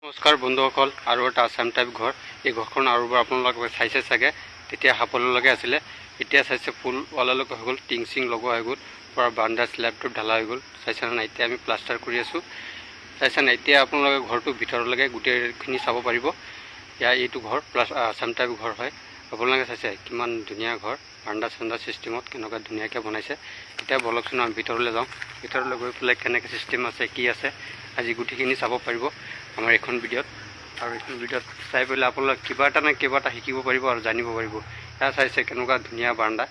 নমস্কাৰ বন্ধুসকল, আৰু এটা আছাম টাইপ ঘৰ। এই ঘৰখন আৰু এবাৰ আপোনালোকে চাইছে চাগে। তেতিয়া সাপলৈকে আছিলে, এতিয়া চাইছে ফুল ৱাললৈকে হৈ গ'ল, টিং চিং লগোৱা হৈ গ'ল, পূৰা বাৰাণ্ডা স্লেবটো ঢালা হৈ গ'ল। চাইছেনে নাই? এতিয়া আমি প্লাষ্টাৰ কৰি আছোঁ। চাইছেনে? এতিয়া আপোনালোকে ঘৰটো ভিতৰলৈকে গোটেইখিনি চাব পাৰিব। এইটো ঘৰ প্লাছ আছাম টাইপ ঘৰ হয়। আপোনালোকে চাইছে কিমান ধুনীয়া ঘৰ, বাৰাণ্ডা চাণ্ডা ছিষ্টেমত কেনেকুৱা ধুনীয়াকৈ বনাইছে। এতিয়া বলকচোন আমি ভিতৰলৈ যাওঁ। ভিতৰলৈ গৈ পেলাই কেনেকৈ ছিষ্টেম আছে, কি আছে, আজি গোটেইখিনি চাব পাৰিব আমাৰ এইখন ভিডিঅ'ত। আৰু এইখন ভিডিঅ'ত চাই পেলাই আপোনালোকে কিবা এটা নে কিবা এটা শিকিব পাৰিব আৰু জানিব পাৰিব। এয়া চাইছে কেনেকুৱা ধুনীয়া বাৰাণ্ডা,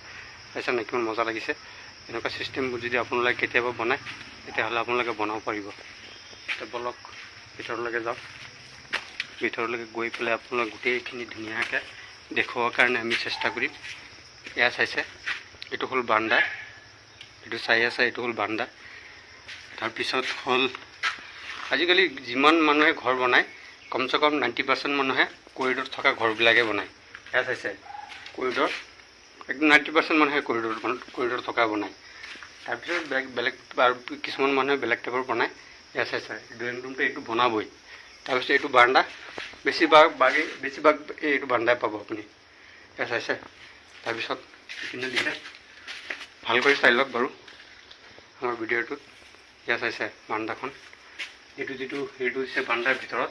চাইছে নাই? কিমান মজা লাগিছে। এনেকুৱা ছিষ্টেমবোৰ যদি আপোনালোকে কেতিয়াবা বনায়, তেতিয়াহ'লে আপোনালোকে বনাব পাৰিব। এতিয়া বলক ভিতৰলৈকে যাওক। ভিতৰলৈকে গৈ পেলাই আপোনালোকে গোটেইখিনি ধুনীয়াকৈ দেখুওৱাৰ কাৰণে আমি চেষ্টা কৰিম। এয়া চাইছে, এইটো হ'ল বাৰাণ্ডা, এইটো চাই আছে, এইটো হ'ল বাৰাণ্ডা। তাৰপিছত হ'ল আজিকালি যিমান মানুহে ঘৰ বনায়, কমচে কম 90% মানুহে কৰিডৰত থকা ঘৰবিলাকে বনায়। এয়া চাইছে কৰিডৰ, একদম 90% মানুহে কৰিডৰত থকা বনায়। তাৰপিছত বেলেগ আৰু কিছুমান মানুহে বেলেগ টাইপৰ বনায়। এয়া চাইছে ড্ৰয়িং ৰুমটো এইটো বনাবই। তাৰপিছত এইটো বাৰাণ্ডা, বেছিভাগ এইটো বাৰাণ্ডাই পাব আপুনি। এয়া চাইছে। তাৰপিছত এইপিনে দিলে ভাল কৰি চাই লওক বাৰু আমাৰ ভিডিঅ'টোত। এয়া চাইছে বাৰাণ্ডাখন, এইটো যিটো হেৰিটো হৈছে বাৰাণ্ডাৰ ভিতৰত।